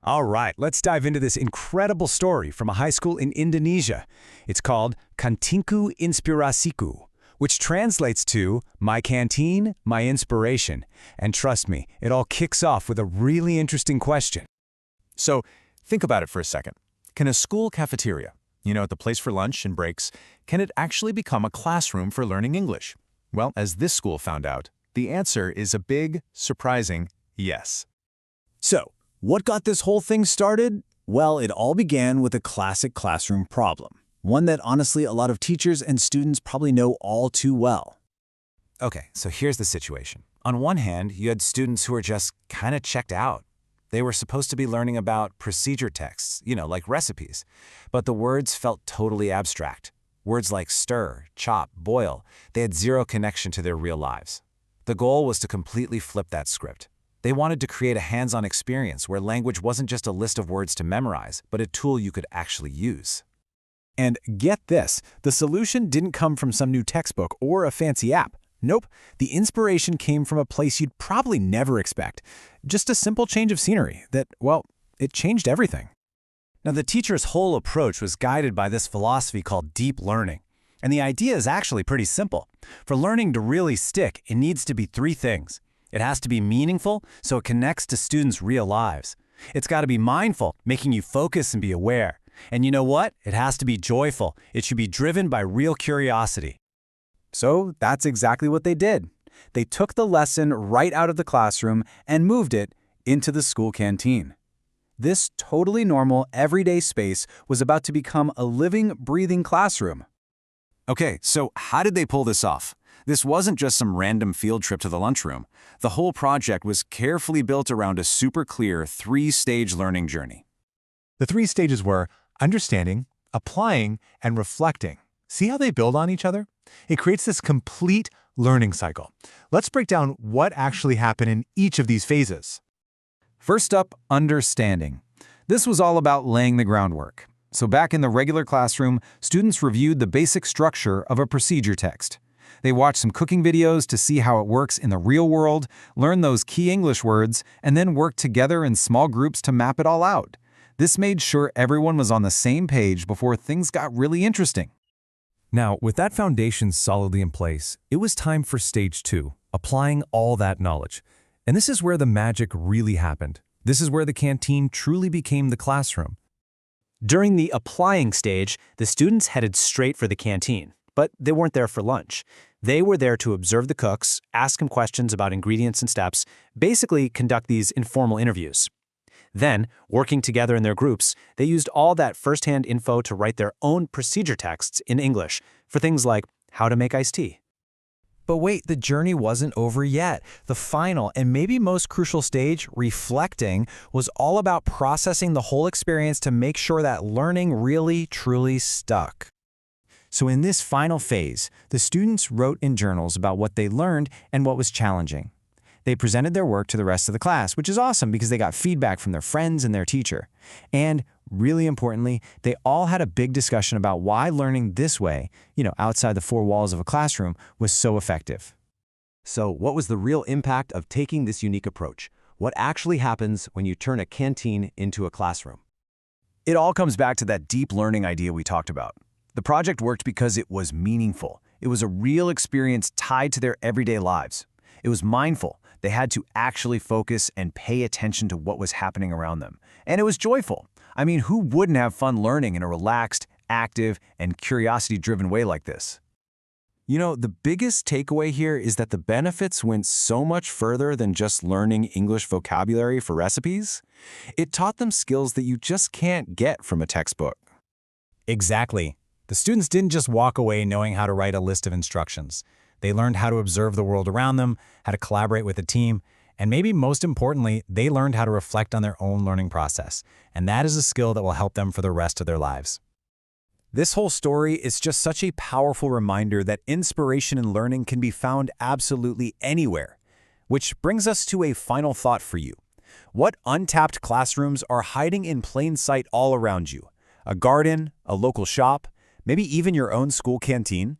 All right, let's dive into this incredible story from a high school in Indonesia. It's called Kantinku Inspirasiku, which translates to My Canteen, My Inspiration. And trust me, it all kicks off with a really interesting question. So, think about it for a second. Can a school cafeteria, the place for lunch and breaks, can it actually become a classroom for learning English? Well, as this school found out, the answer is a big, surprising yes. So, what got this whole thing started? Well, it all began with a classic classroom problem, one that honestly a lot of teachers and students probably know all too well. Okay, so here's the situation. On one hand, you had students who were just kind of checked out. They were supposed to be learning about procedure texts, like recipes, but the words felt totally abstract. Words like stir, chop, boil, they had zero connection to their real lives. The goal was to completely flip that script. They wanted to create a hands-on experience where language wasn't just a list of words to memorize, but a tool you could actually use. And get this, the solution didn't come from some new textbook or a fancy app. Nope, the inspiration came from a place you'd probably never expect. Just a simple change of scenery that, well, it changed everything. Now, the teacher's whole approach was guided by this philosophy called deep learning. And the idea is actually pretty simple. For learning to really stick, it needs to be three things. It has to be meaningful, so it connects to students' real lives. It's got to be mindful, making you focus and be aware. And you know what? It has to be joyful. It should be driven by real curiosity. So that's exactly what they did. They took the lesson right out of the classroom and moved it into the school canteen. This totally normal, everyday space was about to become a living, breathing classroom. Okay, so how did they pull this off? This wasn't just some random field trip to the lunchroom. The whole project was carefully built around a super clear three-stage learning journey. The three stages were understanding, applying, and reflecting. See how they build on each other? It creates this complete learning cycle. Let's break down what actually happened in each of these phases. First up, understanding. This was all about laying the groundwork. So back in the regular classroom, students reviewed the basic structure of a procedure text. They watched some cooking videos to see how it works in the real world, learned those key English words, and then worked together in small groups to map it all out. This made sure everyone was on the same page before things got really interesting. Now, with that foundation solidly in place, it was time for stage 2, applying all that knowledge. And this is where the magic really happened. This is where the canteen truly became the classroom. During the applying stage, the students headed straight for the canteen, but they weren't there for lunch. They were there to observe the cooks, ask them questions about ingredients and steps, basically conduct these informal interviews. Then, working together in their groups, they used all that first-hand info to write their own procedure texts in English for things like how to make iced tea. But wait, the journey wasn't over yet. The final and maybe most crucial stage, reflecting, was all about processing the whole experience to make sure that learning really, truly stuck. So in this final phase, the students wrote in journals about what they learned and what was challenging. They presented their work to the rest of the class, which is awesome because they got feedback from their friends and their teacher. And really importantly, they all had a big discussion about why learning this way, outside the four walls of a classroom, was so effective. So what was the real impact of taking this unique approach? What actually happens when you turn a canteen into a classroom? It all comes back to that deep learning idea we talked about. The project worked because it was meaningful. It was a real experience tied to their everyday lives. It was mindful. They had to actually focus and pay attention to what was happening around them. And it was joyful. I mean, who wouldn't have fun learning in a relaxed, active, and curiosity-driven way like this? The biggest takeaway here is that the benefits went so much further than just learning English vocabulary for recipes. It taught them skills that you just can't get from a textbook. Exactly. The students didn't just walk away knowing how to write a list of instructions. They learned how to observe the world around them, how to collaborate with a team, and maybe most importantly, they learned how to reflect on their own learning process. And that is a skill that will help them for the rest of their lives. This whole story is just such a powerful reminder that inspiration in learning can be found absolutely anywhere. Which brings us to a final thought for you. What untapped classrooms are hiding in plain sight all around you? A garden, a local shop, maybe even your own school canteen?